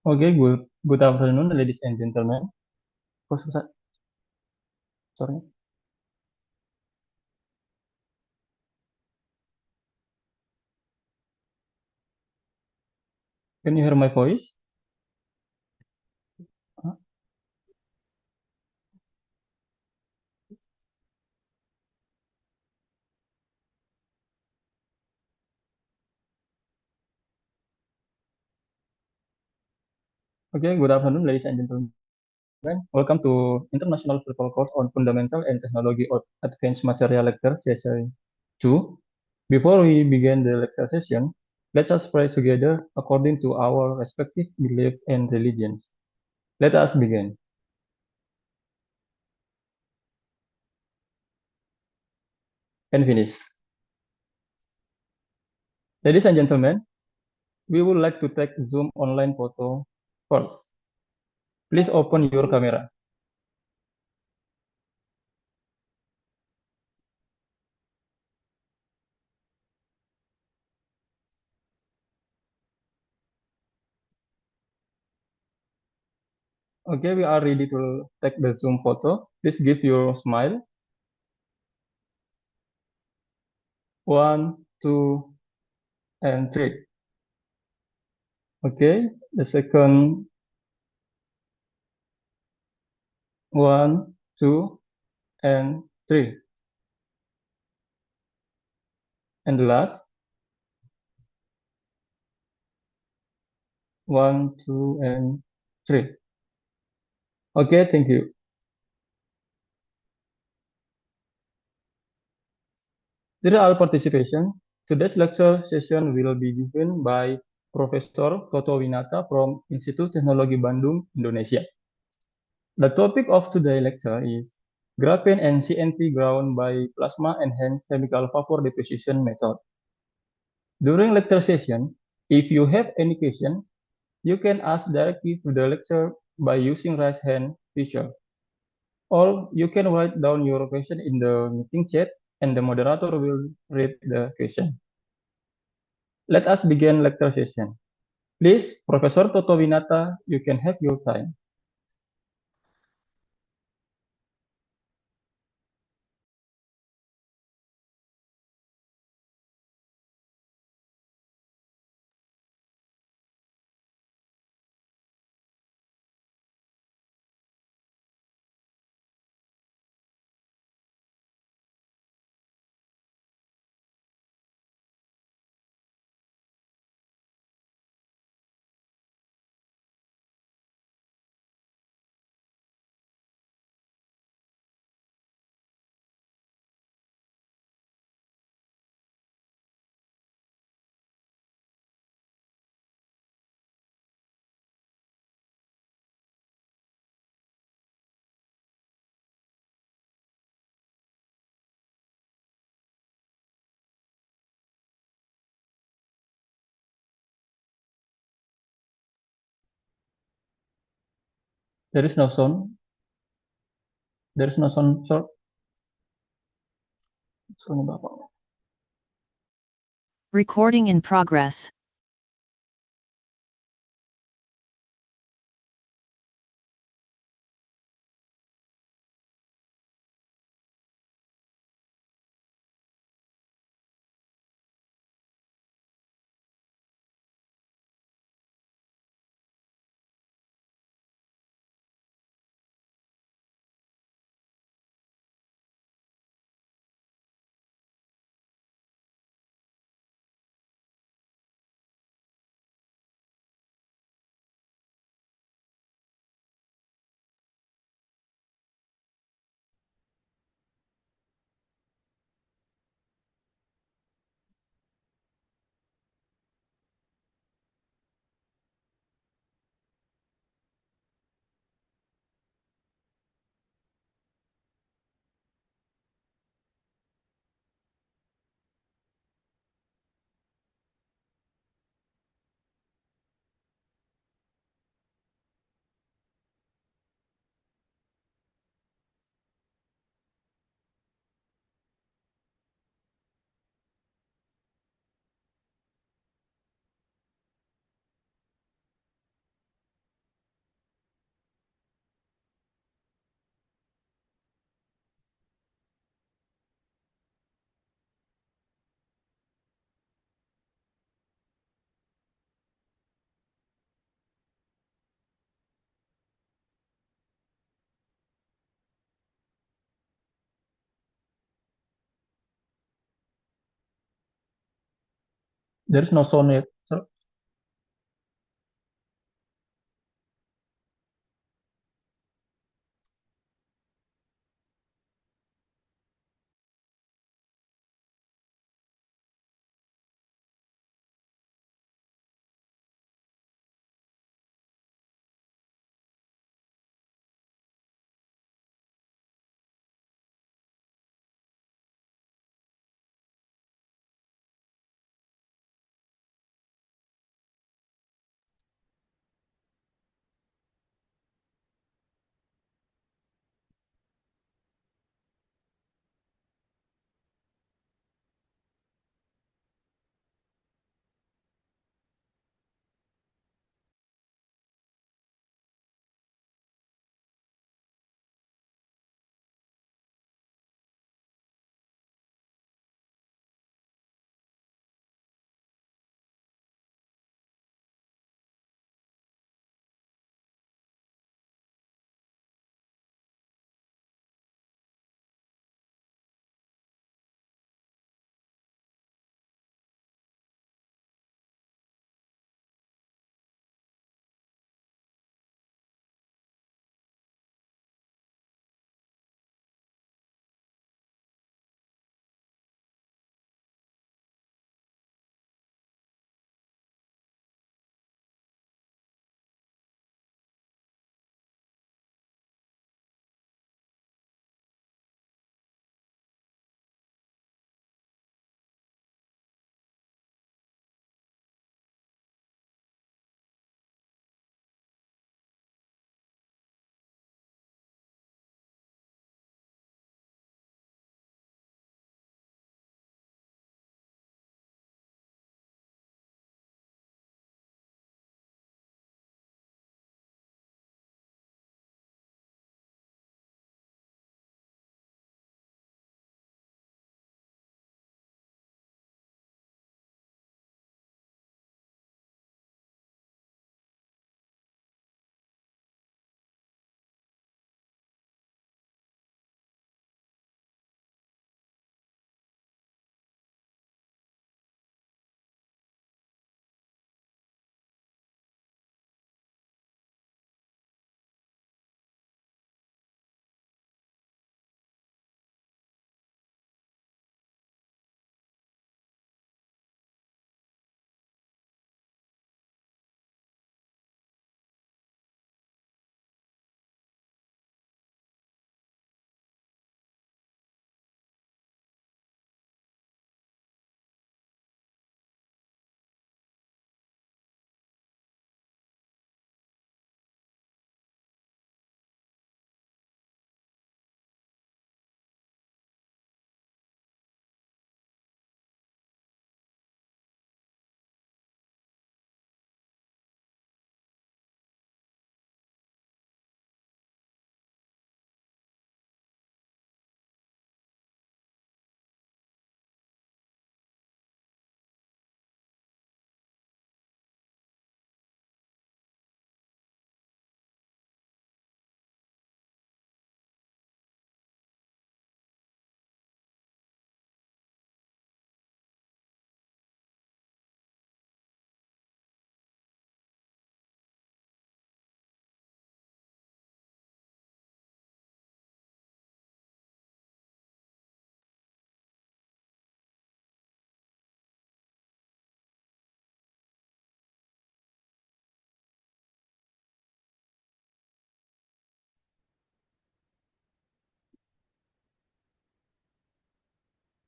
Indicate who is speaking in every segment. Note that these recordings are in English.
Speaker 1: Okay, good afternoon, ladies and gentlemen. Oh, susah, sorry. Can you hear my voice? Huh? Okay, good afternoon, ladies and gentlemen. Welcome to International Virtual Course on Fundamental and Technology of Advanced Material Lecture Session 2. Before we begin the lecture session, let us pray together according to our respective belief and religions. Let us begin and finish. Ladies and gentlemen, we would like to take Zoom online photo first. Please open your camera. Okay, we are ready to take the Zoom photo. Please give your smile. One, two, and three. Okay, the second one, two, and three. And the last one, two, and three. Okay, thank you. Dear all participation, today's lecture session will be given by Professor Toto Winata from Institut Teknologi Bandung, Indonesia. The topic of today's lecture is graphene and CNT ground by plasma enhanced chemical vapor deposition method. During lecture session, if you have any question, you can ask directly to the lecturer by using raise hand feature. Or you can write down your question in the meeting chat and the moderator will read the question. Let us begin lecture session. Please, Professor Toto Winata, you can have your time. There is no sound. There is no sound, sir. Sound Bapak.
Speaker 2: Recording in progress.
Speaker 1: There is no sound yet, sir.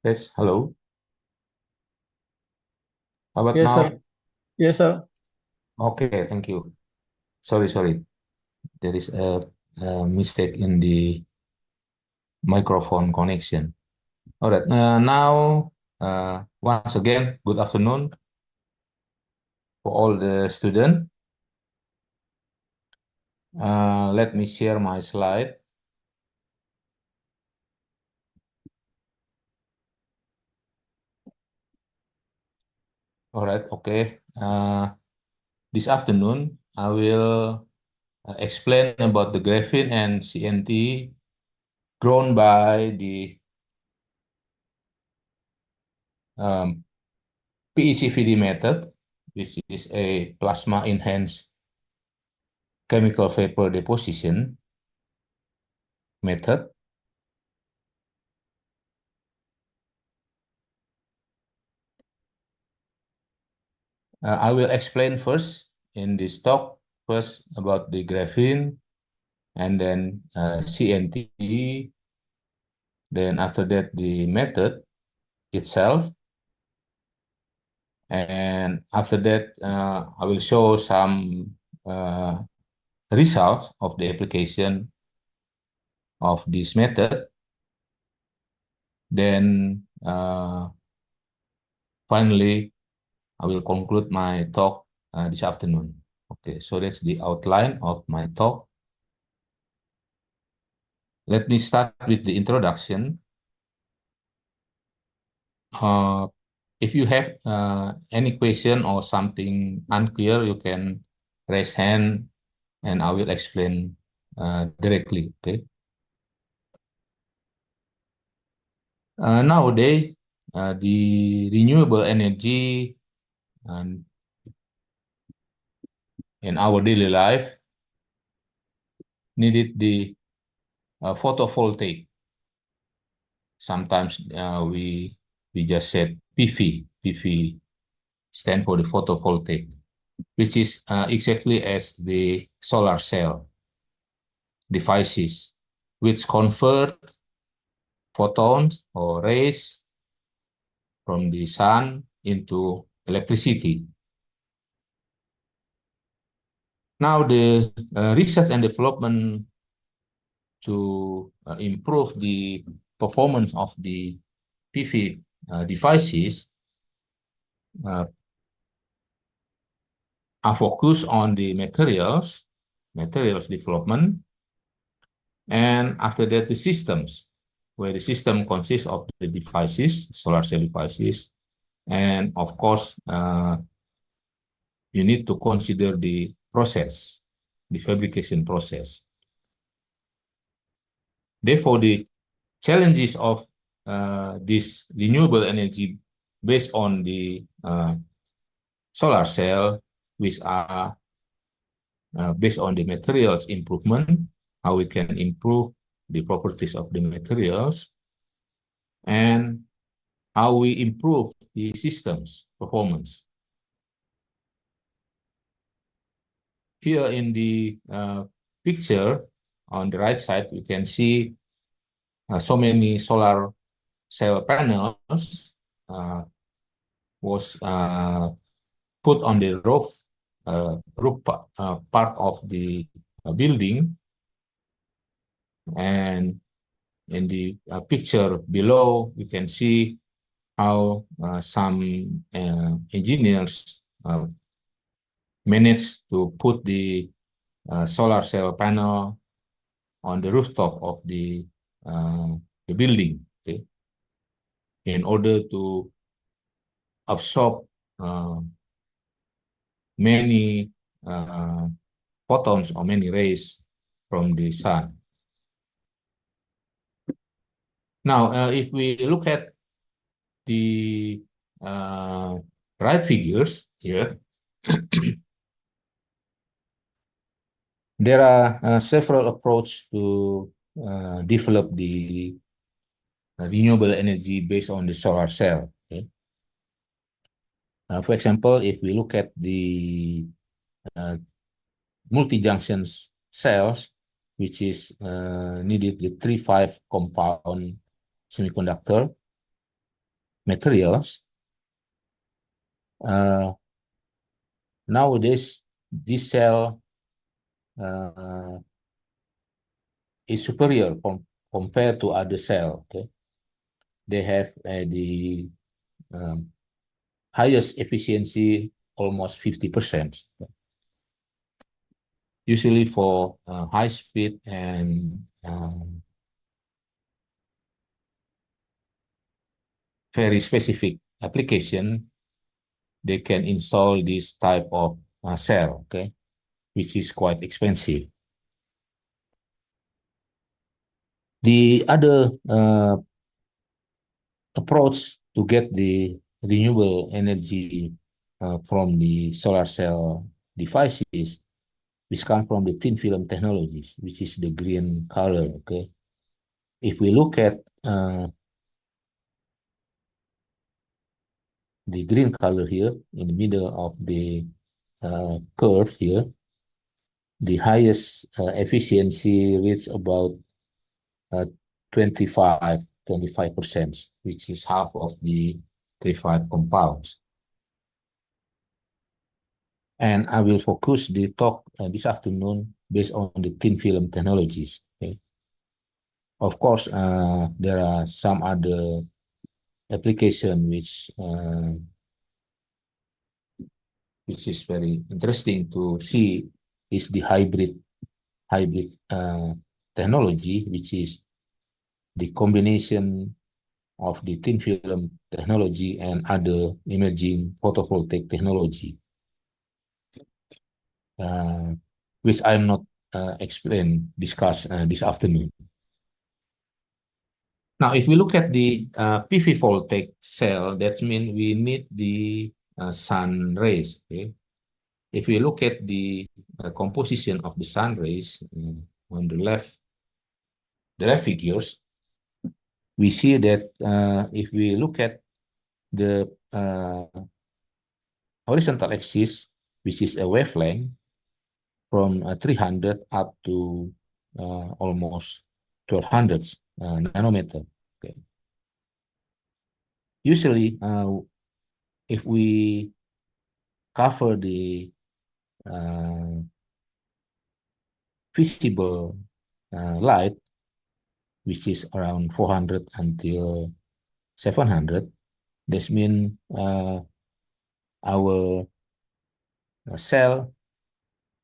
Speaker 2: Yes, hello. How about
Speaker 1: Yes,
Speaker 2: now?
Speaker 1: sir. Yes, sir.
Speaker 2: Okay, thank you. Sorry. There is a mistake in the microphone connection. All right. Now, once again, good afternoon for all the students. Let me share my slide. All right. Okay. This afternoon, I will explain about the graphene and CNT grown by the um, PECVD method, which is a plasma-enhanced chemical vapor deposition method. I will explain first in this talk, first about the graphene, and then CNT, then after that the method itself, and after that I will show some results of the application of this method. Then finally, I will conclude my talk this afternoon. Okay, so that's the outline of my talk. Let me start with the introduction. If you have any question or something unclear, you can raise hand and I will explain directly, okay? Nowadays, the renewable energy in our daily life needed the photovoltaic. Sometimes we just said PV. PV stand for the photovoltaic, which is exactly as the solar cell devices, which convert photons or rays from the sun into electricity. Now the research and development to improve the performance of the PV devices are focused on the materials development, and after that the systems, where the system consists of the devices, solar cell devices, and of course you need to consider the process, the fabrication process. Therefore, the challenges of this renewable energy based on the solar cell, which are based on the materials improvement, how we can improve the properties of the materials, and how we improve the system's performance. Here in the picture on the right side, we can see so many solar cell panels was put on the roof part of the building, and in the picture below we can see how some engineers managed to put the solar cell panel on the rooftop of the building, okay, in order to absorb many photons or many rays from the sun. Now, if we look at the right figures here, there are several approaches to develop the renewable energy based on the solar cell. Okay? For example, if we look at the multi-junction cells, which is needed the 3,5 compound semiconductor materials, nowadays this cell is superior compared to other cell. Okay, they have the highest efficiency, almost 50%. Usually for high speed and very specific application, they can install this type of cell, okay, which is quite expensive. The other approach to get the renewable energy from the solar cell devices, which come from the thin film technologies, which is the green color. Okay, if we look at the green color here in the middle of the curve here, the highest efficiency reaches about uh, 25%, which is half of the K5 compounds. And I will focus the talk this afternoon based on the thin film technologies. Okay? Of course, there are some other application which is very interesting to see is the hybrid technology, which is the combination of the thin film technology and other emerging photovoltaic technology, which I'm not discuss this afternoon. Now, if we look at the PV voltaic cell, that means we need the sun rays. Okay? If we look at the composition of the sun rays on the left figures, we see that if we look at the horizontal axis, which is a wavelength from 300 up to almost 1200 nanometer. Okay. Usually, if we cover the visible light, which is around 400 until 700, this means our cell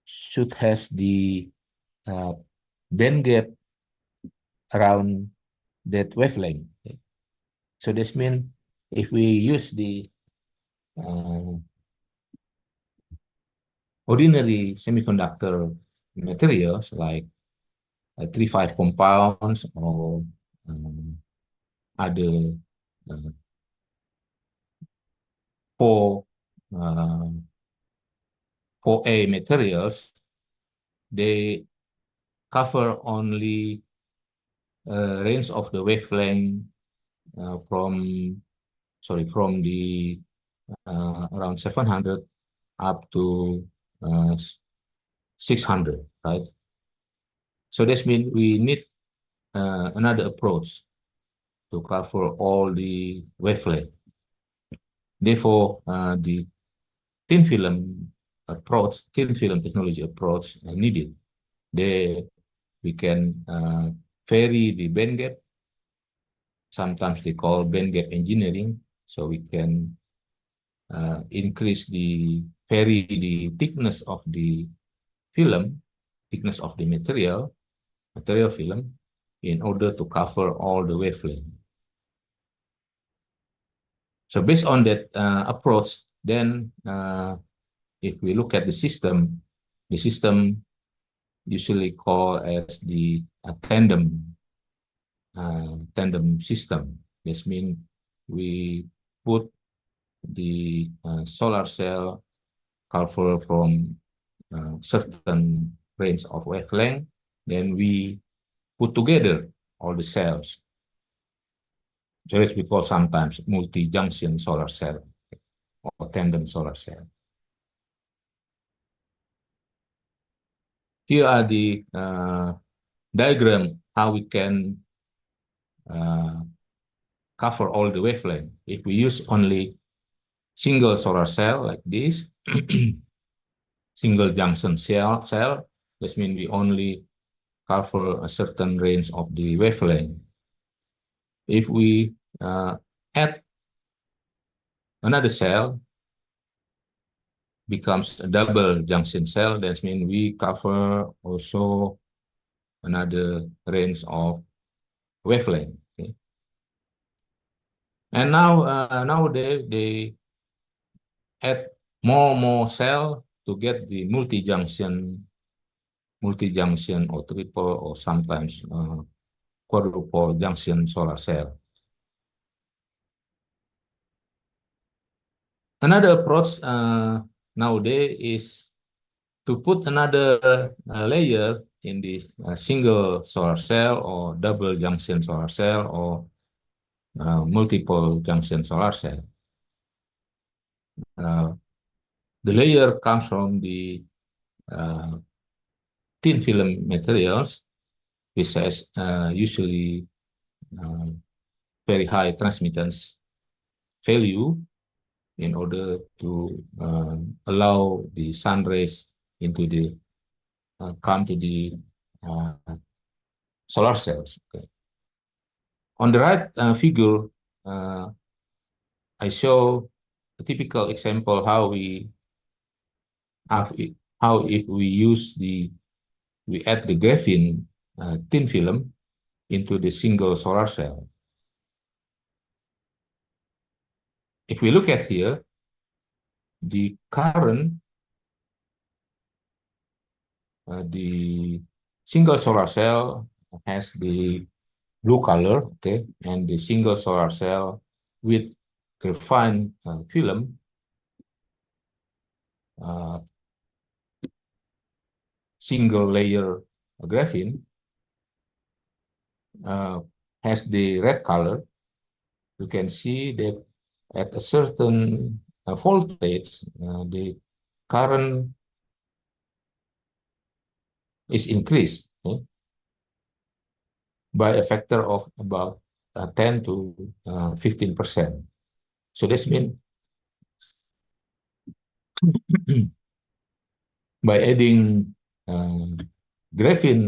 Speaker 2: should have the band gap around that wavelength. Okay. So this means if we use the ordinary semiconductor materials like 3,5 compounds or other 4A materials, they cover only range of the wavelength from the around 700 up to 600, right? So this means we need another approach to cover all the wavelength. Therefore, the thin film technology approach needed. There we can vary the band gap. Sometimes they call band gap engineering. So we can vary the thickness of the film, thickness of the material film, in order to cover all the wavelength. So based on that approach, then if we look at the system usually called as the tandem system. This means we put the solar cell cover from certain range of wavelength, then we put together all the cells. So as we call sometimes multi-junction solar cell or tandem solar cell. Here are the diagram how we can cover all the wavelength. If we use only single solar cell like this, single junction cell, this means we only cover a certain range of the wavelength. If we add another cell, becomes a double junction cell, that means we cover also another range of wavelength. Okay? And now they add more cell to get the multi-junction or triple or sometimes quadruple junction solar cell. Another approach nowadays is to put another layer in the single solar cell or double junction solar cell or multiple junction solar cell. The layer comes from the thin film materials, which has usually very high transmittance value in order to allow the sun rays into the come to the solar cells. Okay. On the right figure, I show a typical example how if we add the graphene thin film into the single solar cell. If we look at here, the current, the single solar cell has the blue color, okay, and the single solar cell with graphene film single layer graphene has the red color. You can see that at a certain voltage, the current is increased, okay, by a factor of about 10 to 15%. So this means by adding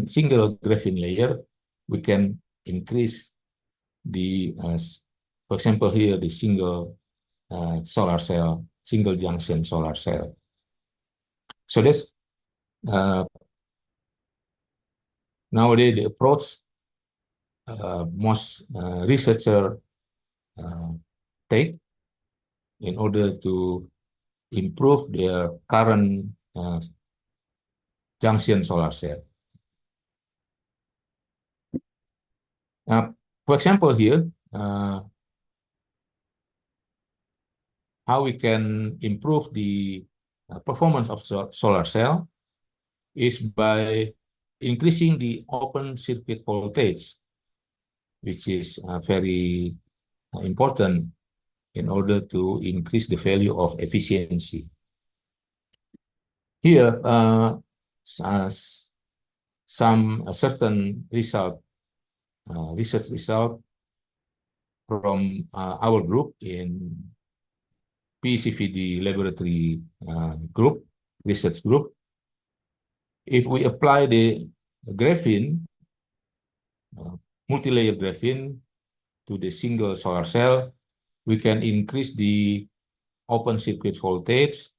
Speaker 2: single graphene layer, we can increase the, for example, here the single solar cell, single junction solar cell. So this nowadays the approach most researchers take in order to improve their current junction solar cell. For example, here, how we can improve the performance of solar cell is by increasing the open circuit voltage, which is very important in order to increase the value of efficiency. Here, some certain research result from our group in PECVD laboratory research group. If we apply the graphene, multi-layer graphene to the single solar cell, we can increase the open circuit voltage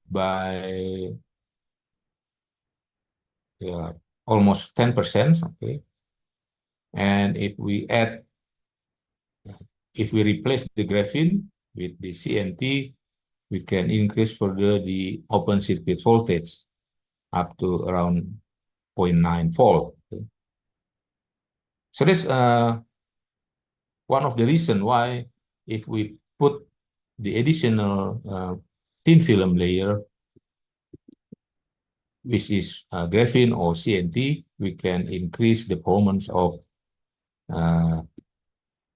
Speaker 2: by almost 10%. Okay, and if we replace the graphene with the CNT, we can increase further the open circuit voltage up to around 0.9 volt. Okay. So this one of the reasons why if we put the additional thin film layer, which is graphene or CNT, we can increase the performance of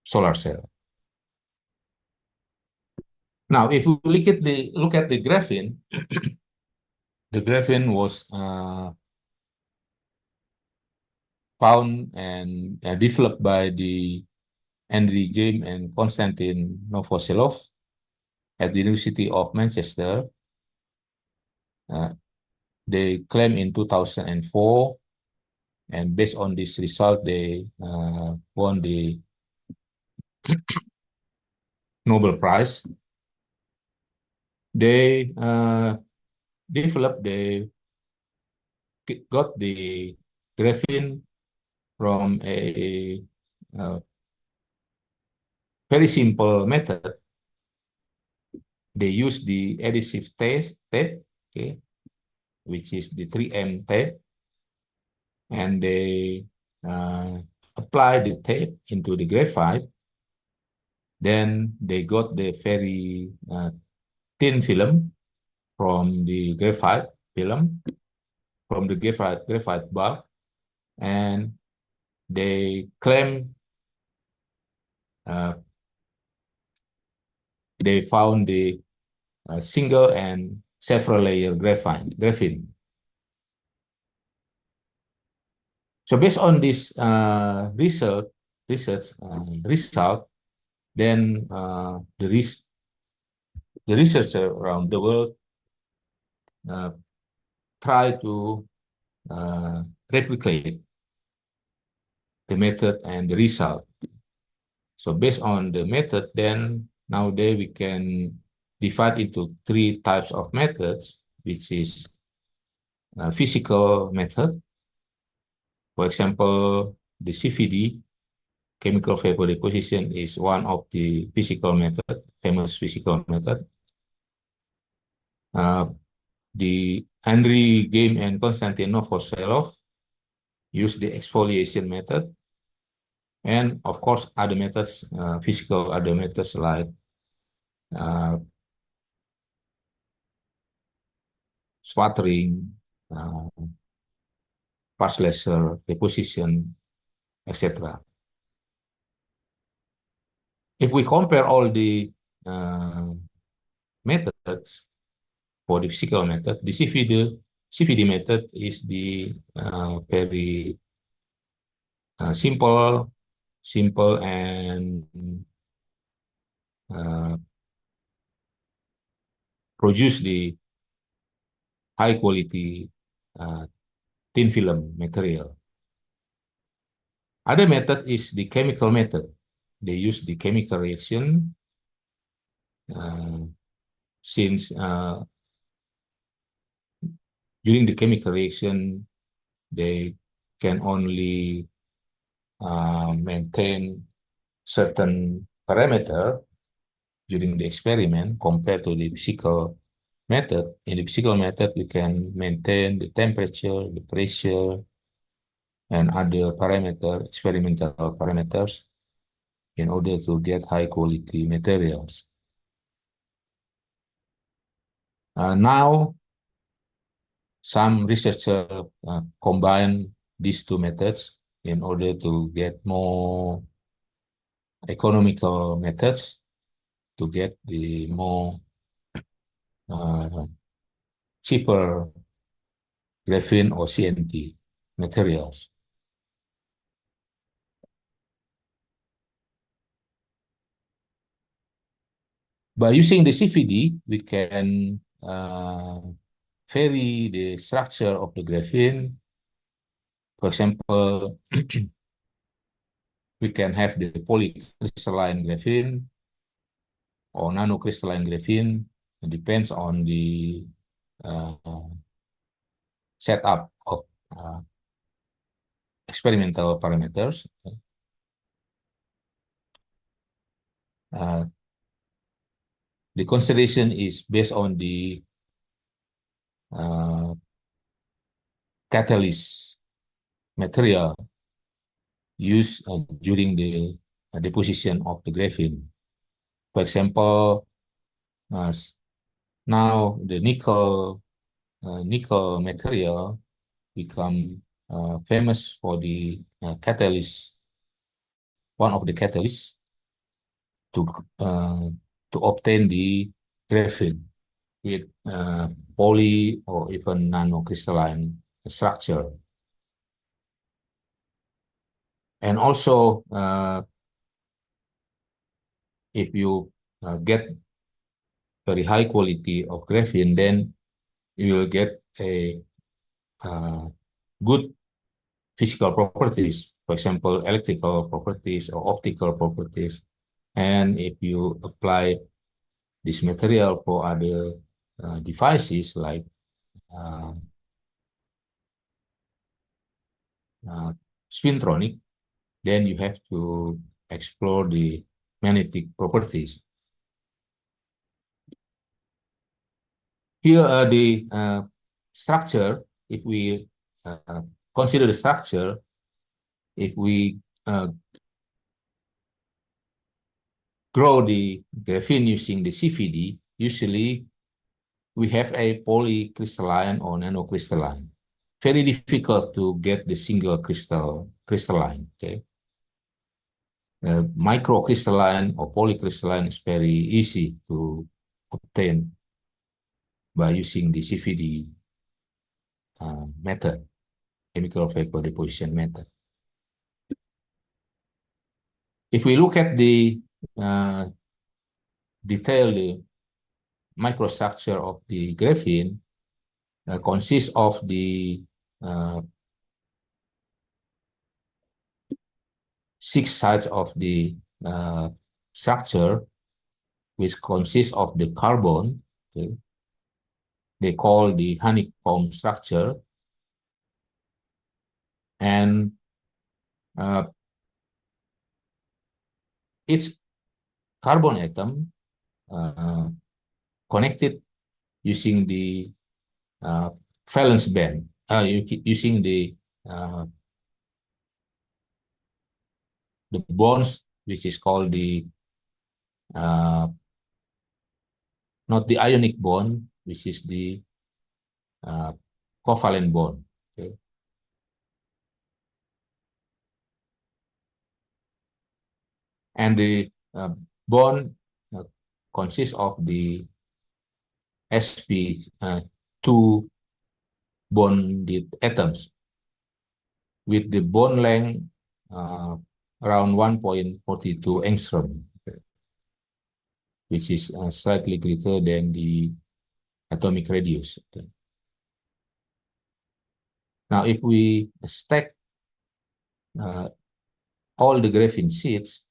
Speaker 2: solar cell. Now, if we look at the graphene, the graphene was found and developed by the Andrew James and Konstantin Novoselov at the University of Manchester. They claimed in 2004, and based on this result, they won the Nobel Prize. They got the graphene from a very simple method. They use the adhesive tape, okay, which is the 3M tape, and they apply the tape into the graphite, Then they got the very thin film from the graphite film, from the graphite bulk, and they claim they found the single and several layer graphene. So based on this result, then the researcher around the world try to replicate the method and the result. So based on the method, then nowadays we can divide into three types of methods, which is physical method. For example, the CVD, chemical vapor deposition, is one of the physical method, famous physical method. The Andriy Geim and Konstantin Novoselov use the exfoliation method, and of course other methods, physical other methods like sputtering, pulse laser deposition, etc. If we compare all the methods for the physical method, the CVD method is the very simple and produce the high quality thin film material. Other method is the chemical method. They use the chemical reaction since during the chemical reaction, they can only maintain certain parameter during the experiment compared to the physical method. In the physical method, we can maintain the temperature, the pressure, and other experimental parameters, in order to get high quality materials. Now, some researchers combine these two methods in order to get more economical methods to get the more cheaper graphene or CNT materials. By using the CVD, we can vary the structure of the graphene. For example, we can have the polycrystalline graphene or nanocrystalline graphene. It depends on the setup of experimental parameters. The consideration is based on the catalyst material used during the deposition of the graphene. For example, now the nickel material become famous for the catalyst, one of the catalysts to obtain the graphene with poly or even nanocrystalline structure. And also, if you get very high quality of graphene, then you will get a good physical properties, for example, electrical properties or optical properties. And if you apply this material for other devices like spintronic, then you have to explore the magnetic properties. Here are the structure. If we consider the structure, if we grow the graphene using the CVD, usually we have a polycrystalline or nanocrystalline. Very difficult to get the single crystalline, okay? Microcrystalline or polycrystalline is very easy to obtain by using the CVD method, chemical vapor deposition method. If we look at the detailed microstructure of the graphene, consists of the 6 sides of the structure, which consists of the carbon. Okay? They call the honeycomb structure. And each carbon atom connected using the valence band, using the bonds, which is called the not the ionic bond, which is the covalent bond. Okay. And the bond consists of the sp2 bonded atoms with the bond length around 1.42 angstrom, which is slightly greater than the atomic radius. Okay. Now, if we stack all the graphene sheets,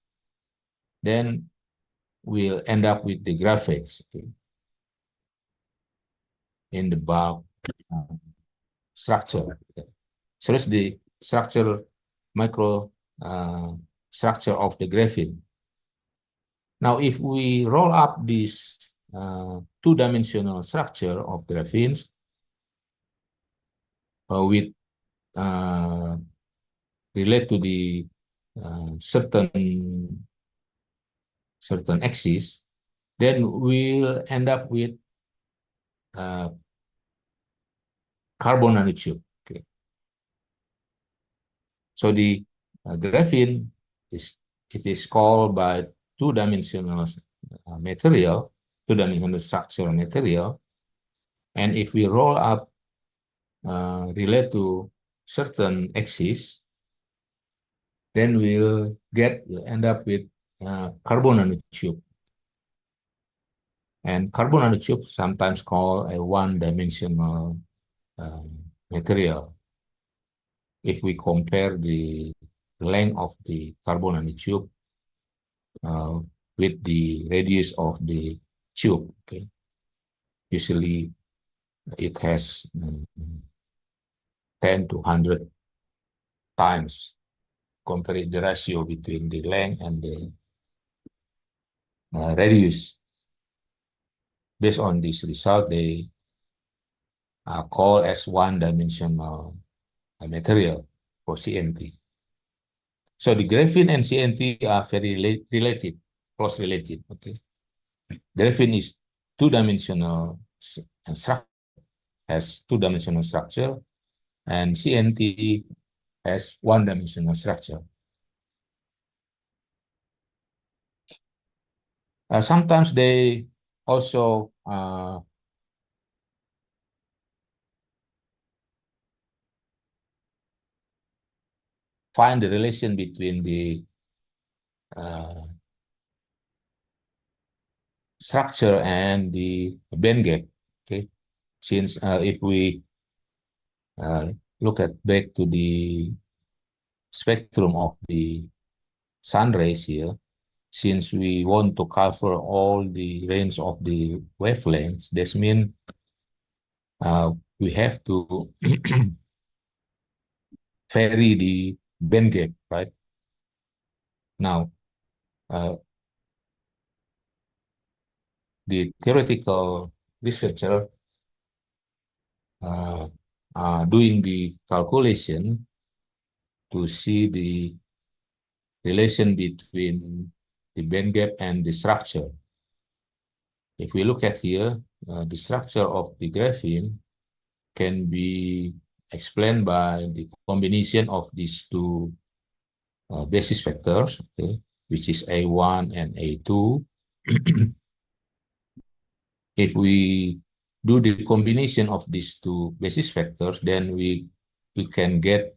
Speaker 2: then we'll end up with the graphates, okay, in the bulk structure. Okay. So that's the structure, micro structure of the graphene. Now, if we roll up this two-dimensional structure of graphenes with relate to the certain axis, then we'll end up with carbon nanotube. Okay. So the graphene is called by two-dimensional material, two-dimensional structural material, and if we roll up relate to certain axis, then we'll end up with carbon nanotube. And carbon nanotube sometimes called a one-dimensional material. If we compare the length of the carbon nanotube with the radius of the tube, okay, usually it has 10 to 100 times compare the ratio between the length and the radius. Based on this result, they are called as one-dimensional material for CNT. So the graphene and CNT are very related, close related. Okay, graphene is two-dimensional structure, has two-dimensional structure, and CNT has one-dimensional structure. Sometimes they also find the relation between the structure and the band gap. Okay, since if we look back to the spectrum of the sun rays here, since we want to cover all the range of the wavelengths, this means we have to vary the band gap, right? Now, the theoretical researcher doing the calculation to see the relation between the band gap and the structure. If we look at here, the structure of the graphene can be explained by the combination of these two basis vectors, okay, which is A1 and A2. If we do the combination of these two basis vectors, then we can get,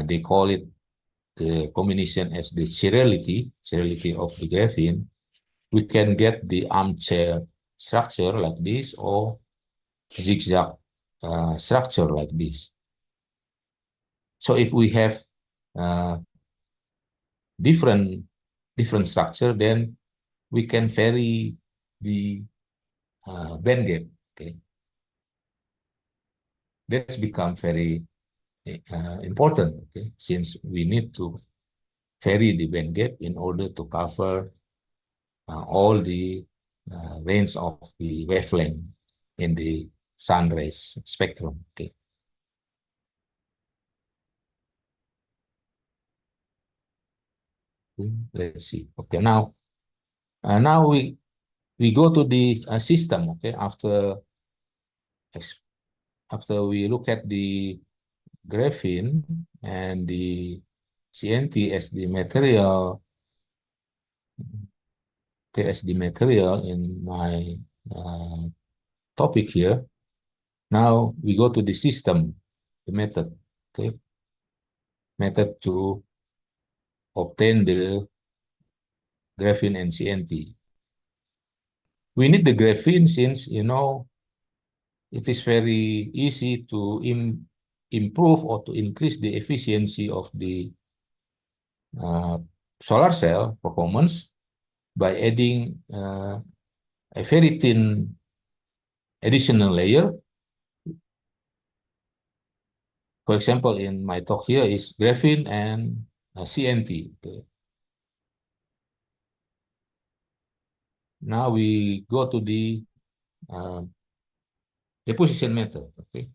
Speaker 2: they call it the combination as the chirality of the graphene. We can get the armchair structure like this or zigzag structure like this. So if we have uh, different structure, then we can vary the band gap. Okay, that's become very important. Okay, since we need to vary the band gap in order to cover all the range of the wavelength in the sun rays spectrum. Okay. Let's see. Okay, now we go to the system. Okay, after we look at the graphene and the CNT as the material, okay, as the material in my topic here. Now we go to the system, the method. Okay, method to obtain the graphene and CNT. We need the graphene since, it is very easy to improve or to increase the efficiency of the uh, solar cell performance by adding a very thin additional layer. For example, in my talk here is graphene and CNT. Okay. Now we go to the deposition method. Okay.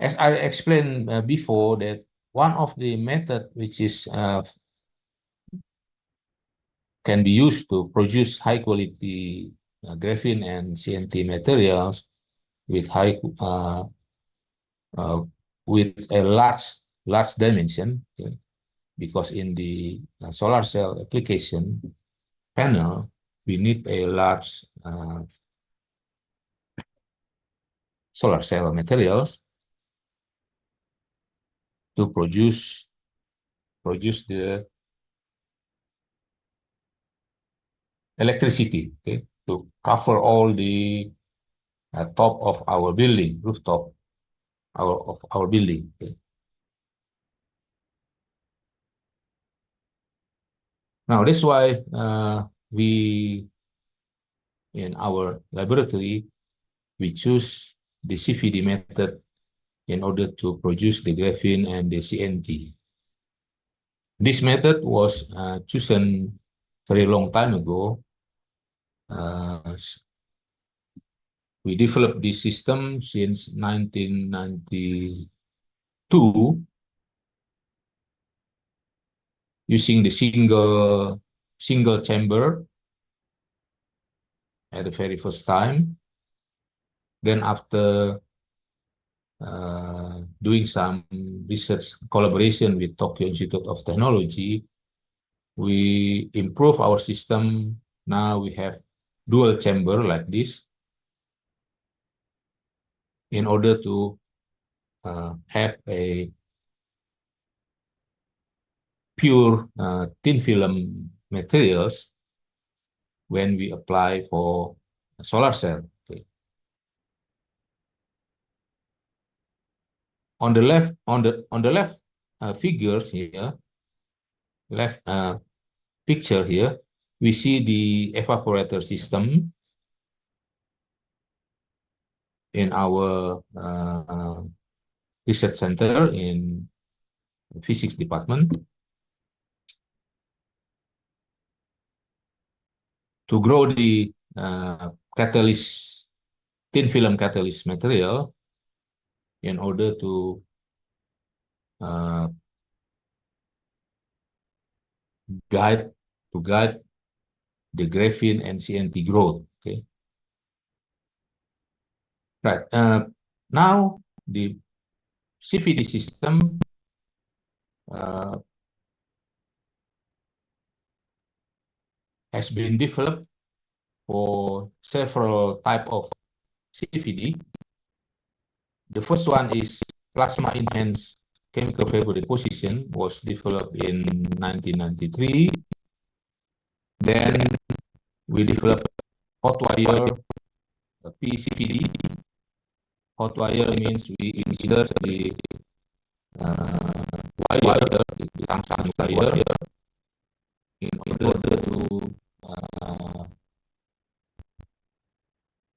Speaker 2: As I explained before, that one of the method which is can be used to produce high quality graphene and CNT materials with with a large dimension. Okay? Because in the solar cell application panel, we need a large solar cell materials to produce the electricity, okay, to cover all the top of our building, rooftop of our building. Okay. Now that's why we in our laboratory we choose the CVD method in order to produce the graphene and the CNT. This method was chosen very long time ago. We developed this system since 1992 using the single chamber at the very first time. Then after doing some research collaboration with Tokyo Institute of Technology, we improve our system. Now we have dual chamber like this in order to have a pure thin film materials when we apply for a solar cell. Okay. On the left figures here, left picture here, we see the evaporator system in our research center in physics department. To grow the catalyst, thin film catalyst material in order to guide the graphene and CNT growth. Okay. Right. Now the CVD system has been developed for several type of CVD. The first one is plasma enhanced chemical vapor deposition, was developed in 1993. Then we developed hot wire PECVD. Hot wire means we insert the wire, the tungsten wire, in order to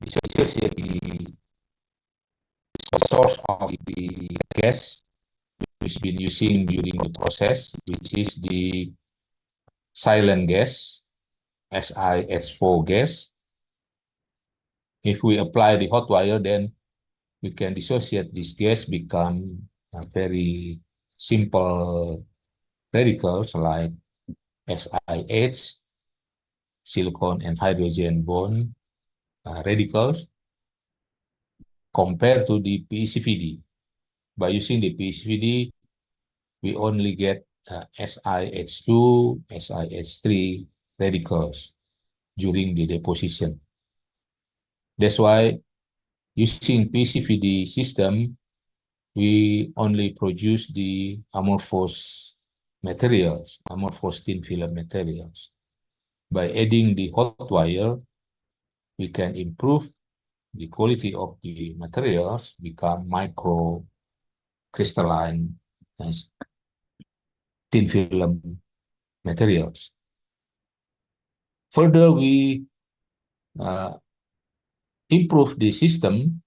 Speaker 2: dissociate the source of the gas we've been using during the process, which is the silent gas, SiH4 gas. If we apply the hot wire, then we can dissociate this gas, become very simple radicals like SiH, silicon and hydrogen bond radicals, compared to the PECVD. By using the PECVD, we only get SiH2, SiH3 radicals during the deposition. That's why using PECVD system, we only produce the amorphous materials, amorphous thin film materials. By adding the hot wire, we can improve the quality of the materials, become microcrystalline as thin film materials. Further, we improve the system.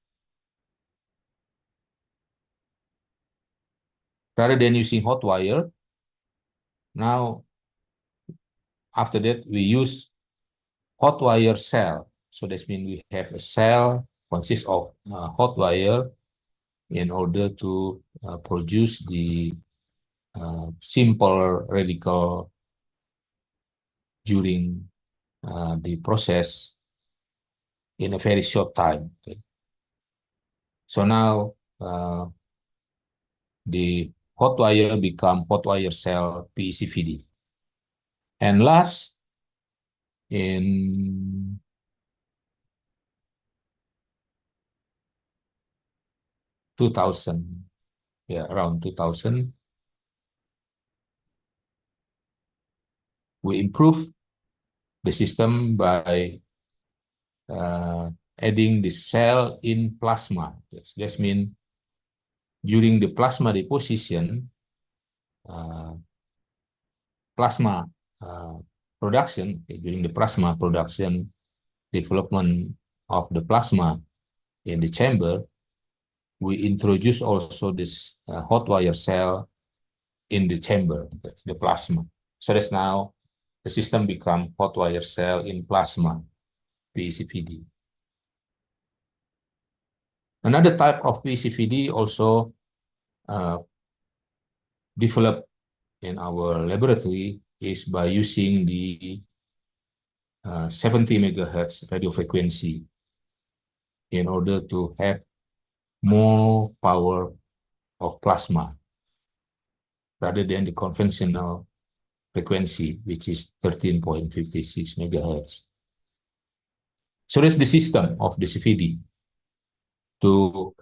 Speaker 2: Rather than using hot wire, now after that we use hot wire cell. So that means we have a cell consists of hot wire in order to produce the simple radical during the process in a very short time. Okay. So now the hot wire become hot wire cell PECVD. And last, in 2000, around 2000, we improve the system by adding the cell in plasma. That means during the plasma deposition, plasma production, during the plasma production, development of the plasma in the chamber, we introduce also this hot wire cell in the chamber, the plasma. So that's now the system become hot wire cell in plasma, PECVD. Another type of PECVD also developed in our laboratory is by using the 70 megahertz radio frequency in order to have more power of plasma rather than the conventional frequency, which is 13.56 megahertz. So that's the system of the CVD to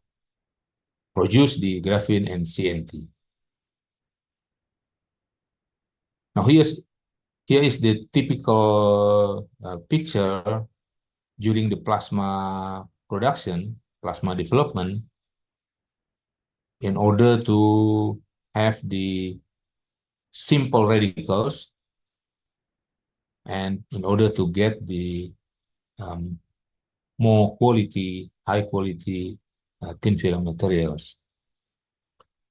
Speaker 2: produce the graphene and CNT. Now here is the typical picture during the plasma production, plasma development, in order to have the simple radicals and in order to get the more quality, high quality thin film materials.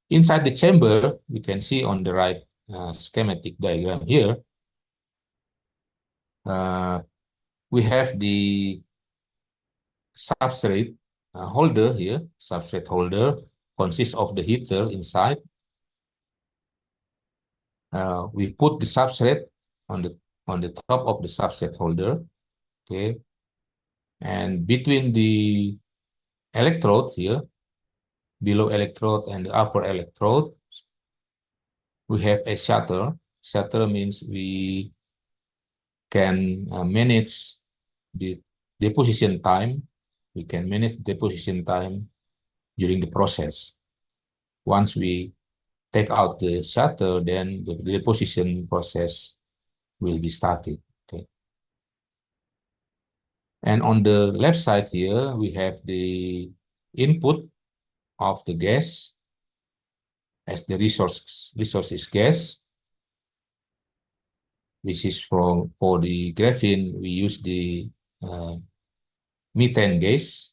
Speaker 2: Inside the chamber, we can see on the right schematic diagram here, we have the substrate holder here. Substrate holder consists of the heater inside. We put the substrate on the top of the substrate holder. Okay, and between the electrode here, below electrode and the upper electrode, we have a shutter. Shutter means we can manage the deposition time. We can manage deposition time during the process. Once we take out the shutter, then the deposition process will be started. Okay. And on the left side here, we have the input of the gas as the resource is gas. This is for the graphene, we use the methane gas,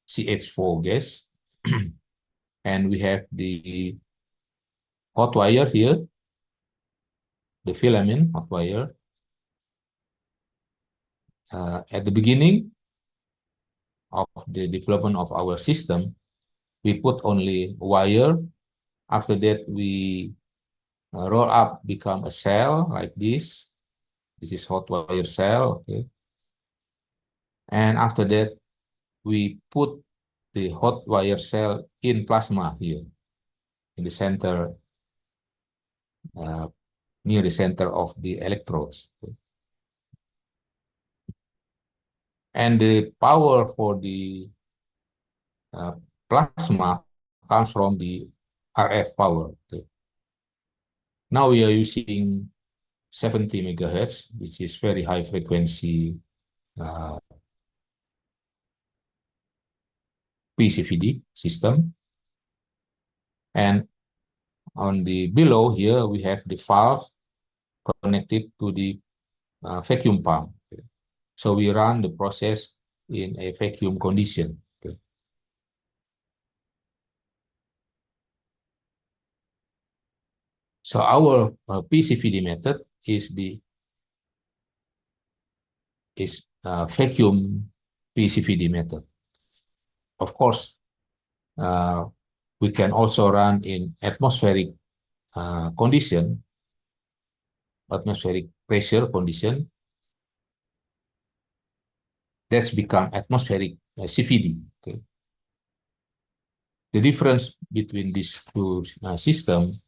Speaker 2: CH4 gas. And we have the hot wire here, the filament hot wire. At the beginning of the development of our system, we put only wire. After that, we roll up, become a cell like this. This is hot wire cell, okay. And after that, we put the hot wire cell in plasma here, in the center, near the center of the electrodes. Okay. And the power for the plasma comes from the RF power. Okay. Now we are using 70 megahertz, which is very high frequency PCVD system. And on the below here, we have the valve connected to the vacuum pump. Okay. So we run the process in a vacuum condition. Okay. So our PCVD method is vacuum PCVD method. Of course, we can also run in atmospheric condition, atmospheric pressure condition. That's become atmospheric CVD. Okay. The difference between these two systems,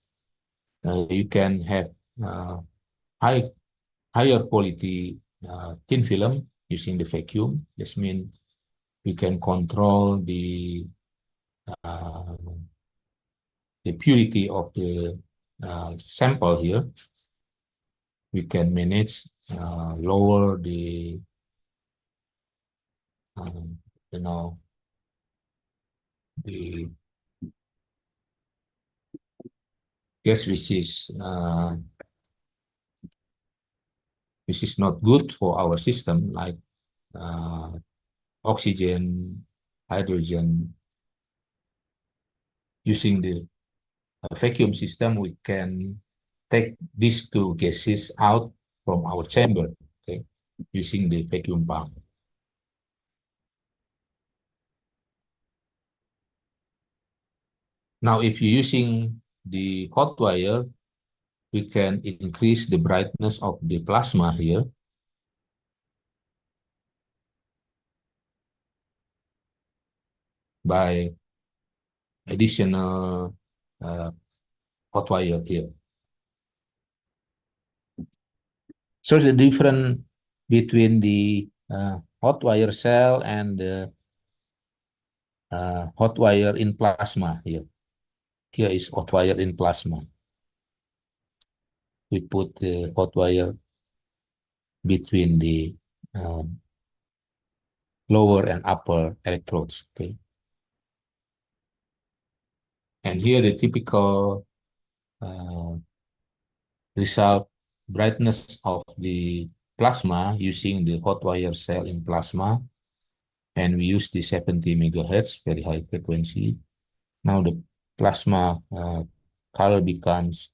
Speaker 2: you can have higher quality thin film using the vacuum. This means we can control the purity of the sample here. We can manage lower the the gas which is not good for our system, like oxygen, hydrogen. Using the vacuum system, we can take these two gases out from our chamber, okay, using the vacuum pump. Now, if you're using the hot wire, we can increase the brightness of the plasma here. By additional hot wire here. So the difference between the hot wire cell and the hot wire in plasma here. Here is hot wire in plasma. We put the hot wire between the lower and upper electrodes. Okay. And here the typical result brightness of the plasma using the hot wire cell in plasma. And we use the 70 megahertz, very high frequency. Now the plasma color becomes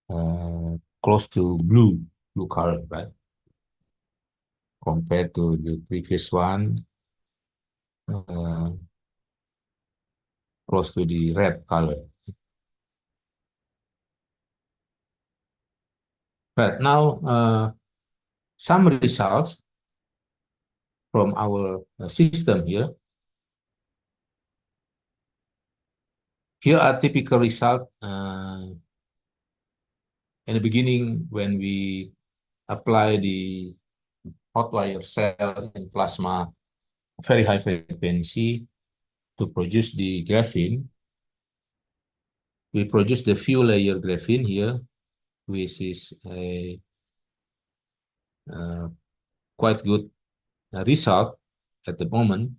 Speaker 2: close to blue color, right? Compared to the previous one, close to the red color. Right now, some results from our system here. Here are typical results in the beginning when we apply the hot wire cell in plasma very high frequency to produce the graphene. We produce the few layer graphene here, which is a quite good result at the moment.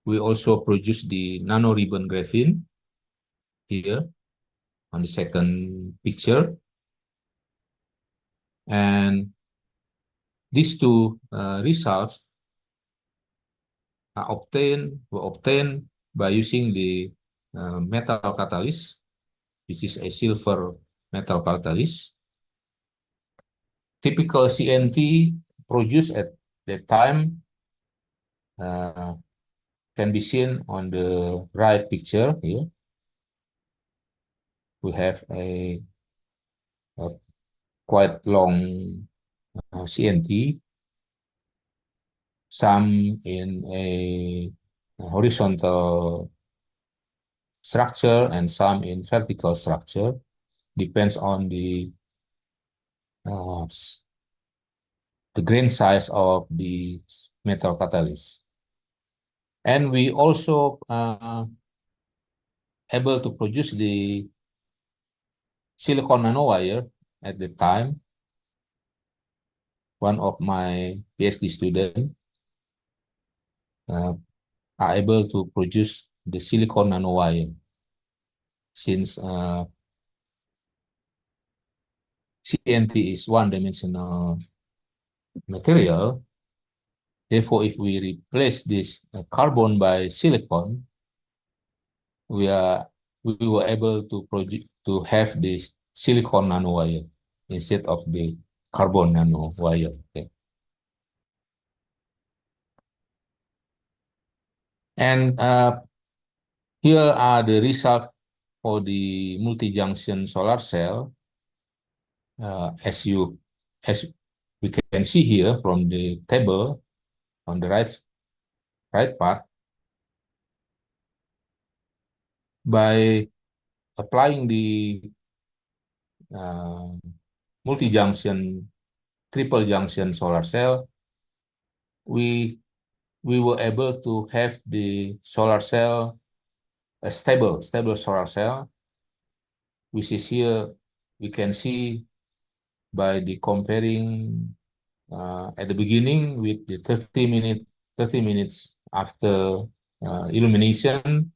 Speaker 2: We also produce the nano ribbon graphene here on the second picture. And these two results were obtained by using the metal catalyst, which is a silver metal catalyst. Typical CNT produced at that time can be seen on the right picture here. We have a quite long CNT, some in a horizontal structure and some in vertical structure, depends on the grain size of the metal catalyst. And we also able to produce the silicon nanowire at the time. One of my PhD students are able to produce the silicon nanowire since CNT is one-dimensional material. Therefore, if we replace this carbon by silicon, we were able to have this silicon nanowire instead of the carbon nanowire. Okay. And here are the results for the multi-junction solar cell. As we can see here from the table on the right part, by applying the multi-junction, triple junction solar cell, we were able to have the solar cell, a stable solar cell, which is here we can see by the comparing at the beginning with the 30 minutes after illumination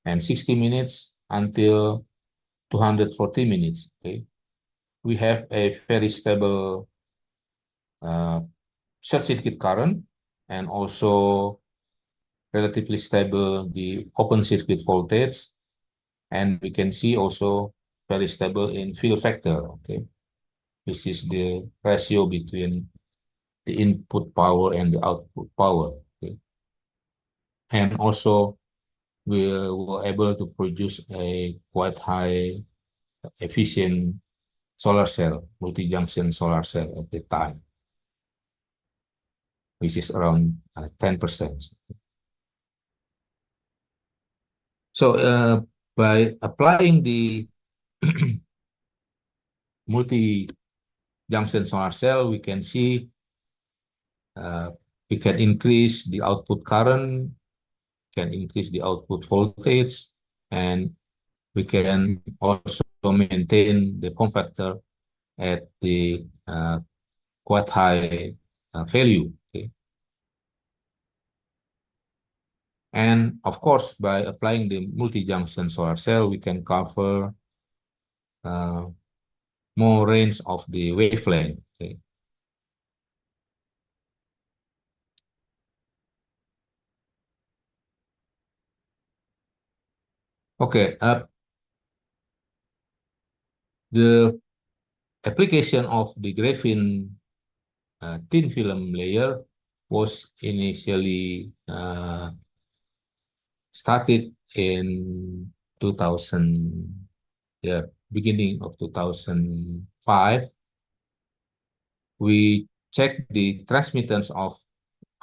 Speaker 2: and 60 minutes until 240 minutes. Okay, we have a very stable short circuit current and also relatively stable the open circuit voltage, and we can see also very stable in fill factor. Okay, this is the ratio between the input power and the output power. Okay, and also we were able to produce a quite high efficient solar cell, multi-junction solar cell at the time, which is around 10%. So by applying the multi-junction solar cell, we can see we can increase the output current, can increase the output voltage, and we can also maintain the form factor at the quite high value. Okay? And of course, by applying the multi-junction solar cell, we can cover more range of the wavelength. Okay? Okay, the application of the graphene thin film layer was initially started in 2000, yeah, beginning of 2005, we check the transmittance of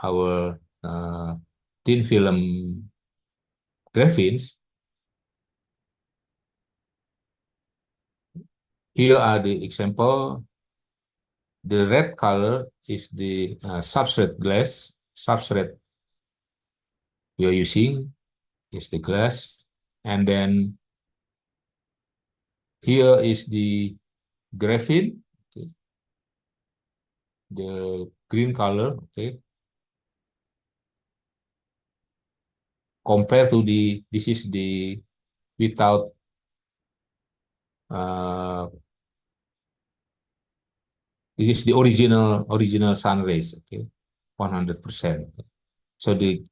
Speaker 2: our thin film graphene. Here are the example. The red color is the substrate glass. Substrate we are using is the glass. And then here is the graphene, okay. The green color, okay. Compared to this is the without uh, this is the original sun rays, okay, 100%. So the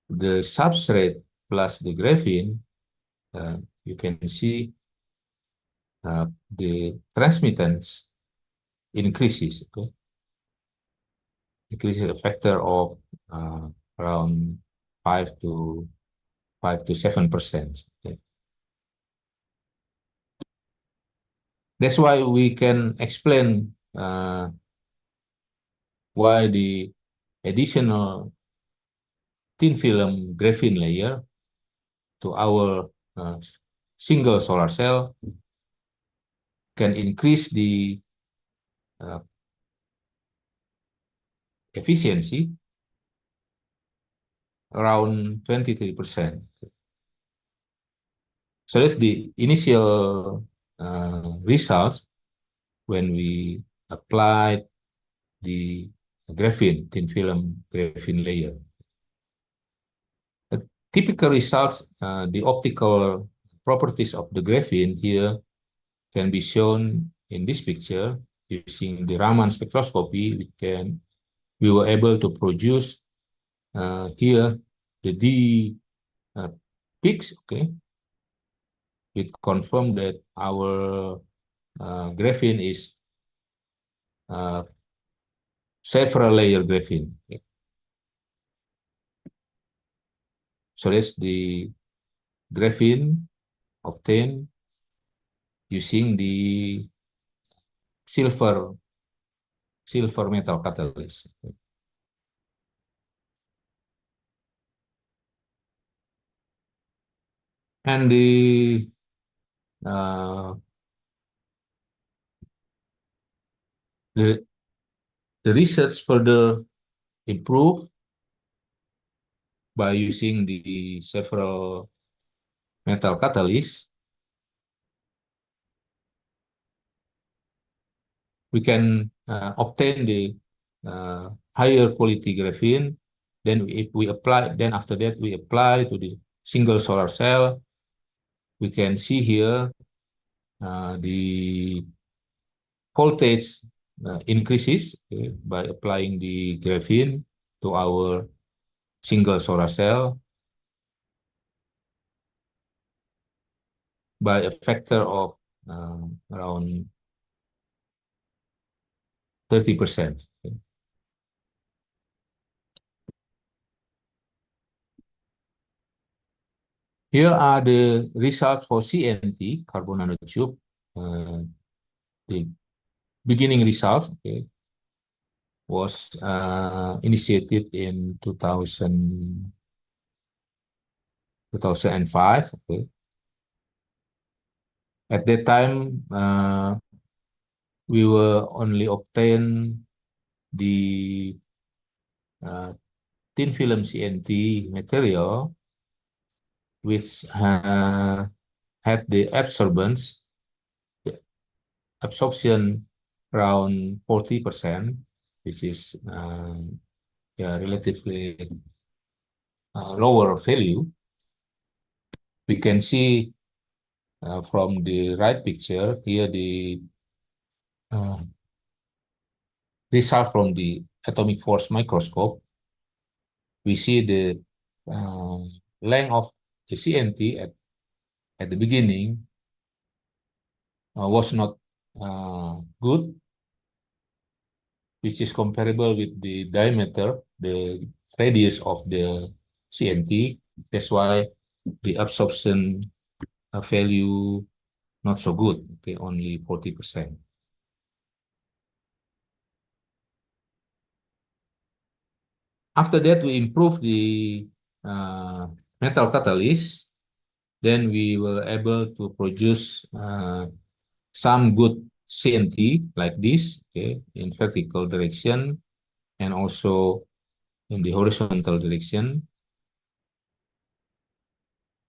Speaker 2: substrate plus the graphene, you can see the transmittance increases, okay, increases a factor of around 5 to 7%. Okay. That's why we can explain why the additional thin film graphene layer to our single solar cell can increase the efficiency around 23%. So that's the initial results when we applied the graphene, thin film graphene layer. The typical results, the optical properties of the graphene here can be shown in this picture. Using the Raman spectroscopy, we were able to produce here the D peaks, okay. It confirmed that our graphene is several layer graphene. Okay. So that's the graphene obtained using the silver metal catalyst. And uh, the research further improved by using the several metal catalysts. We can obtain the higher quality graphene. Then if we apply, then after that we apply to the single solar cell. We can see here the voltage increases, okay, by applying the graphene to our single solar cell by a factor of around 30%. Okay. Here are the results for CNT, carbon nanotube, the beginning results, okay, was initiated in 2005. Okay. At that time, we will only obtain the thin film CNT material, which had the absorption around 40%, which is yeah, relatively lower value. We can see from the right picture here the result from the atomic force microscope. We see the length of the CNT at the beginning was not good, which is comparable with the diameter, the radius of the CNT. That's why the absorption value not so good. Okay, only 40%. After that, we improve the metal catalyst. Then we were able to produce some good CNT like this, okay, in vertical direction and also in the horizontal direction.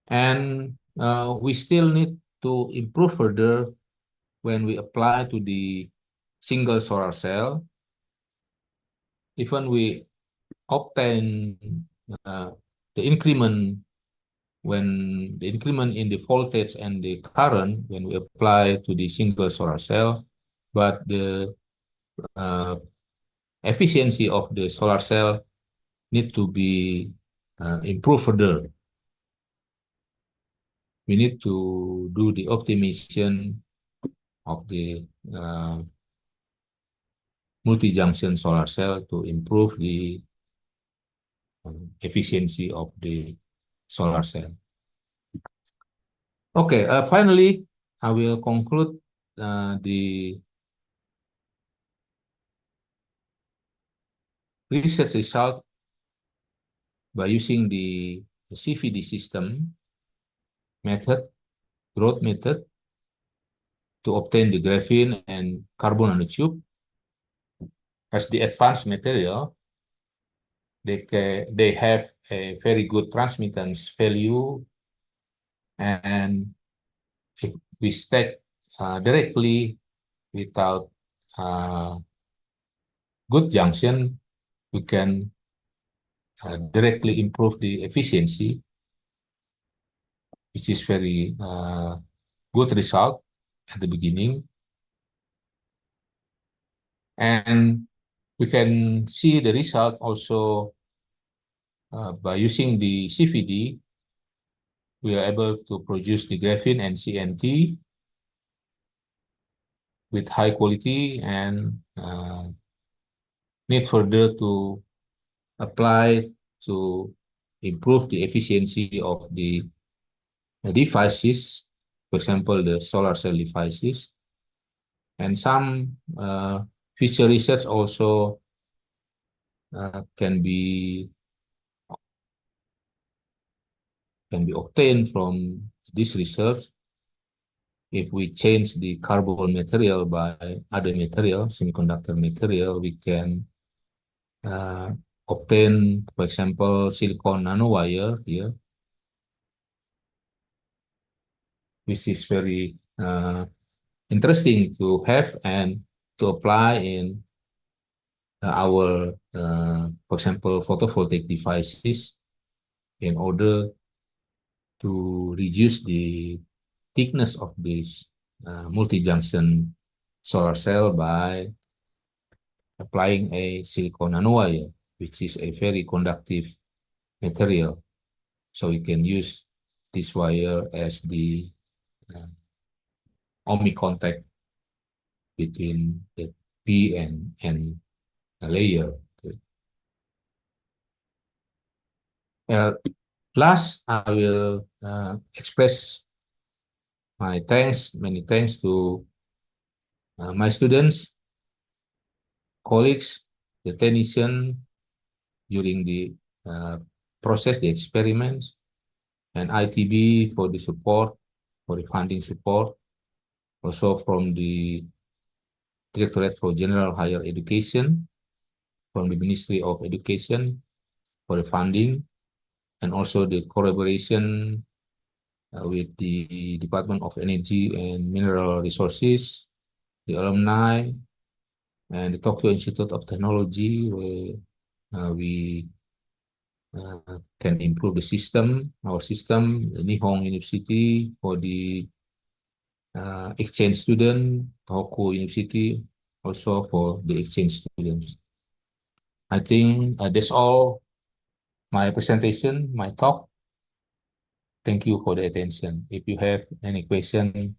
Speaker 2: And we still need to improve further when we apply to the single solar cell. Even we obtain the increment when the increment in the voltage and the current when we apply to the single solar cell, but the efficiency of the solar cell need to be improved further. We need to do the optimization of the multi-junction solar cell to improve the efficiency of the solar cell. Okay, finally, I will conclude the research result by using the CVD system method, growth method, to obtain the graphene and carbon nanotube. As the advanced material, they have a very good transmittance value, and if we stack directly without good junction, we can directly improve the efficiency, which is very good result at the beginning. And we can see the result also by using the CVD. We are able to produce the graphene and CNT with high quality, and need further to apply to improve the efficiency of the devices, for example, the solar cell devices. And some future research also can be obtained from this research. If we change the carbon material by other material, semiconductor material, we can obtain, for example, silicon nanowire here, which is very interesting to have and to apply in our, for example, photovoltaic devices in order to reduce the thickness of this multi-junction solar cell by applying a silicon nanowire, which is a very conductive material. So we can use this wire as the ohmic contact between the P and N layer. Last, I will express my thanks, many thanks to my students, colleagues, the technician during the process, the experiments, and ITB for the support, for the funding support, also from the Directorate for General Higher Education, from the Ministry of Education for the funding, and also the collaboration with the Department of Energy and Mineral Resources, the alumni, and the Tokyo Institute of Technology, where we can improve the system, our system, the Nihon University for the exchange student, Tohoku University also for the exchange students. I think that's all my presentation, my talk. Thank you for the attention. If you have any question,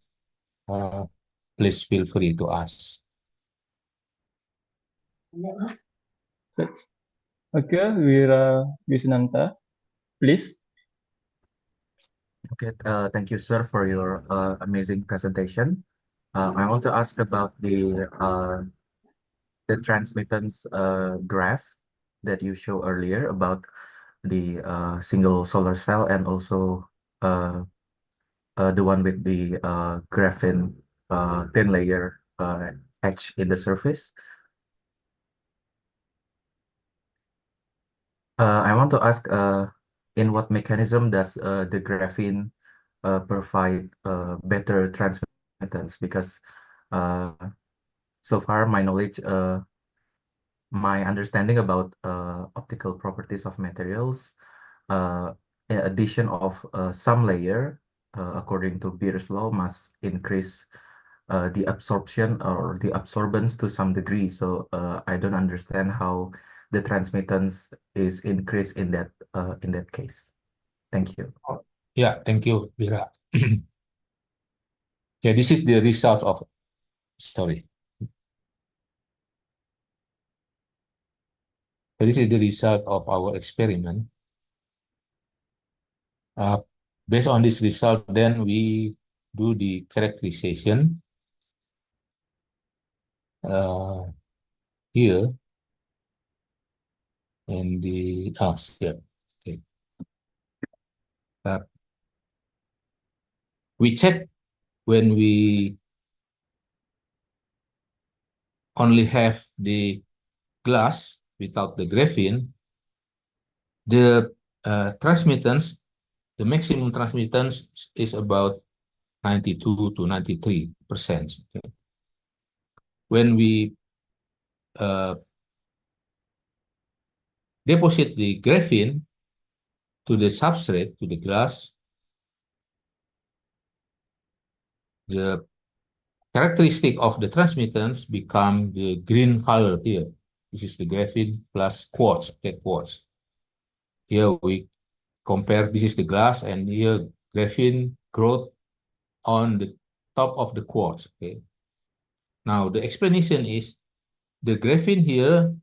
Speaker 2: please feel free to ask.
Speaker 1: Okay, Wira Wisnanta, please.
Speaker 3: Okay, thank you, sir, for your amazing presentation. I want to ask about the transmittance graph that you show earlier about the single solar cell and also uh, the one with the graphene thin layer etched in the surface. I want to ask in what mechanism does the graphene provide better transmittance? Because uh, so far my knowledge, my understanding about optical properties of materials, uh, in addition of some layer, according to Beer's law, must increase the absorption or the absorbance to some degree. So I don't understand how the transmittance is increased in that case. Thank you.
Speaker 2: Yeah, thank you, Bira. Yeah, this is the result of, sorry. So this is the result of our experiment. Based on this result, then we do the characterization here in the, here. Okay. We check when we only have the glass without the graphene, the transmittance, the maximum transmittance is about 92 to 93%. Okay. When we deposit the graphene to the substrate, to the glass, the characteristic of the transmittance become the green color here. This is the graphene plus quartz, okay, quartz. Here we compare, this is the glass, and here graphene growth on the top of the quartz, okay. Now, the explanation is the graphene here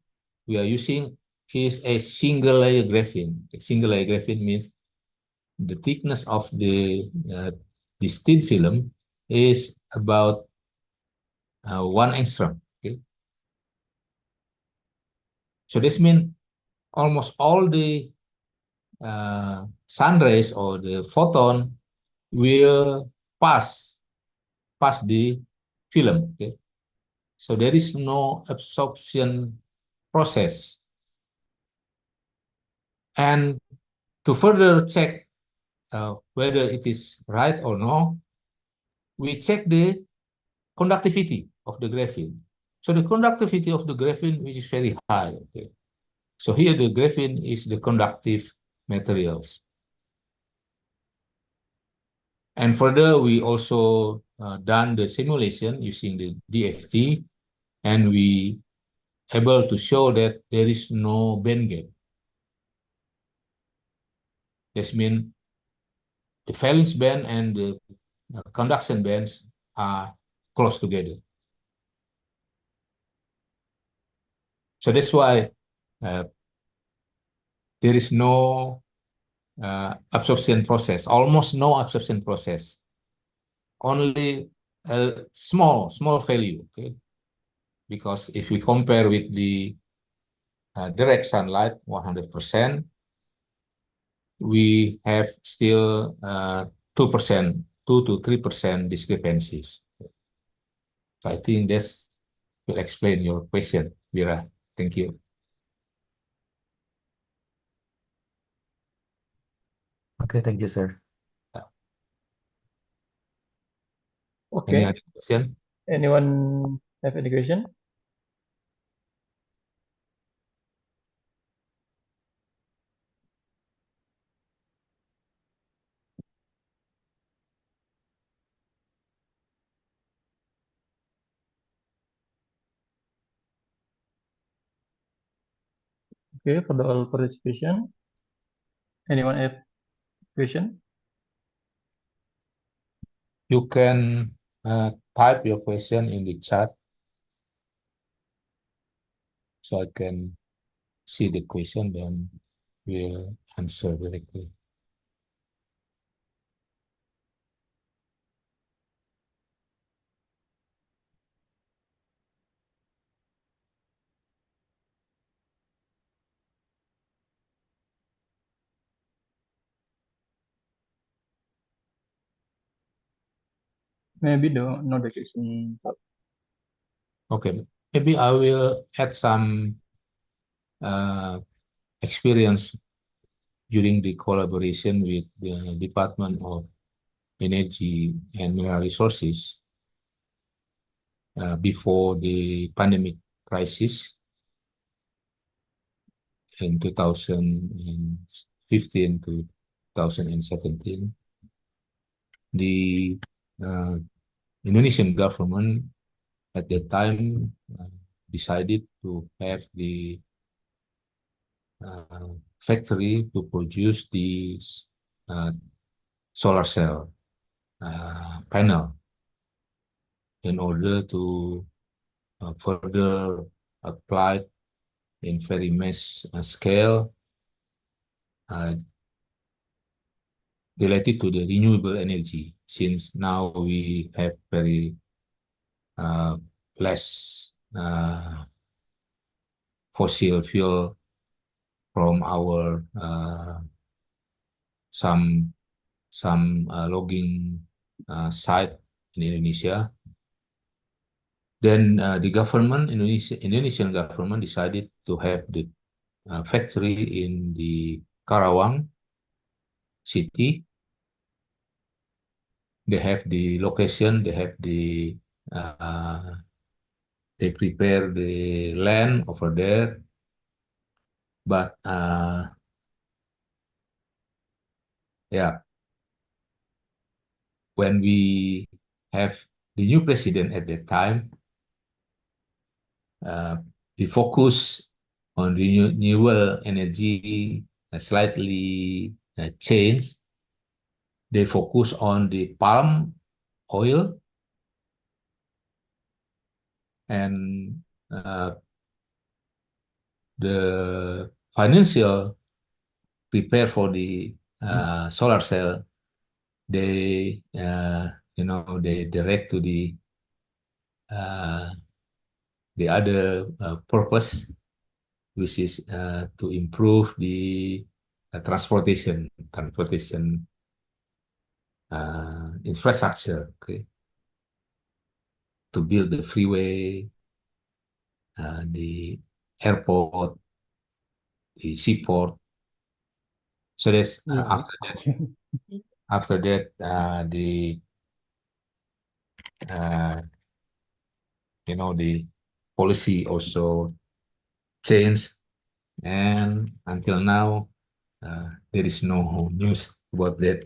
Speaker 2: we are using is a single layer graphene. A single layer graphene means the thickness of this thin film is about 1 angstrom. Okay, so this means almost all the sun rays or the photon will pass the film. Okay, so there is no absorption process. And to further check whether it is right or no, we check the conductivity of the graphene. So the conductivity of the graphene, which is very high. Okay. So here the graphene is the conductive materials. And further, we also done the simulation using the DFT, and we able to show that there is no band gap. This means the valence band and the conduction bands are close together. So that's why there is no absorption process, almost no absorption process, only a small value, okay? Because if we compare with the direct sunlight, 100%, we have still 2%, 2 to 3% discrepancies. So I think this will explain your question, Vira. Thank you.
Speaker 3: Okay, thank you, sir.
Speaker 2: Any
Speaker 1: Okay.
Speaker 2: other question?
Speaker 1: Anyone have any question? Okay, for the all participation. Anyone have question?
Speaker 2: You can type your question in the chat so I can see the question, then we'll answer directly.
Speaker 1: Maybe no vacation.
Speaker 2: Okay, maybe I will add some experience during the collaboration with the Department of Energy and Mineral Resources before the pandemic crisis in 2015 to 2017. The Indonesian government at that time decided to have the factory to produce the solar cell panel in order to further apply in very mass scale related to the renewable energy, since now we have very less fossil fuel from our some logging site in Indonesia. Then the Indonesian government decided to have the factory in the Karawang city. They have the location, they have they prepare the land over there, but yeah, when we have the new president at that time, the focus on renewable energy slightly changed. They focus on the palm oil and the financial prepare for the solar cell. They they direct to the other purpose, which is to improve the transportation infrastructure, okay, to build the freeway, the airport, the seaport. So that's after that the the policy also changed, and until now there is no news about that.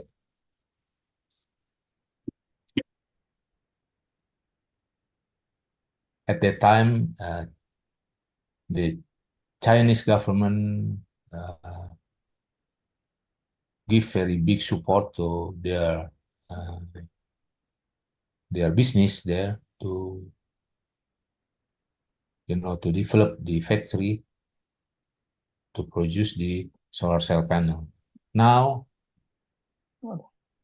Speaker 2: At that time, the Chinese government give very big support to their business there to to develop the factory to produce the solar cell panel. Now,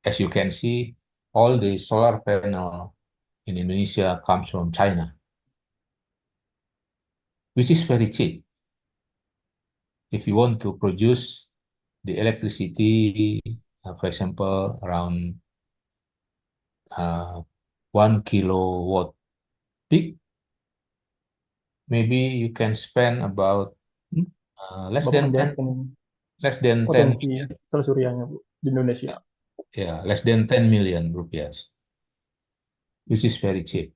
Speaker 2: as you can see, all the solar panel in Indonesia comes from China, which is very cheap. If you want to produce the electricity, for example, around 1 kilowatt peak, maybe you can spend about less than 10
Speaker 1: potensi sel suryanya Bu di Indonesia.
Speaker 2: Yeah, less than 10 million rupiah, which is very cheap.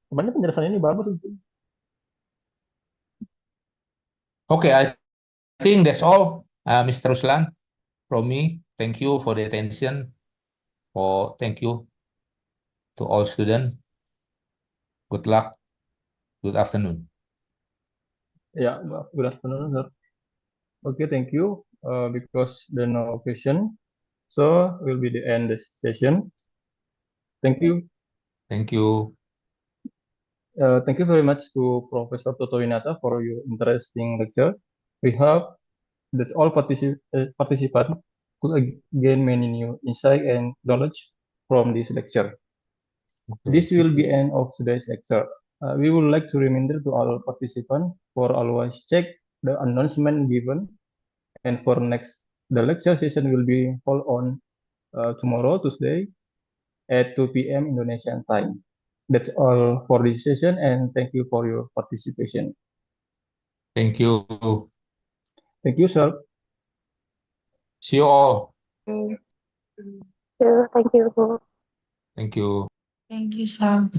Speaker 1: Sebenarnya penjelasan ini bagus itu.
Speaker 2: Okay, I think that's all, Mr. Ruslan, from me. Thank you for the attention. Thank you to all students. Good luck. Good afternoon.
Speaker 1: Yeah, good afternoon, sir. Okay, thank you. Because there are no question, so will be the end this session. Thank you.
Speaker 2: Thank you.
Speaker 1: Thank you very much to Professor Toto Winata for your interesting lecture. We hope that all participants could gain many new insight and knowledge from this lecture.
Speaker 2: Okay.
Speaker 1: This will be end of today's lecture. We would like to reminder to all participants for always check the announcement given, and for next the lecture session will be held on tomorrow, Tuesday, at 2 p.m. Indonesian time. That's all for this session, and thank you for your participation.
Speaker 2: Thank you.
Speaker 1: Thank you, sir.
Speaker 2: See you all.
Speaker 4: Thank you.
Speaker 2: Thank you.
Speaker 4: Thank you, Sam.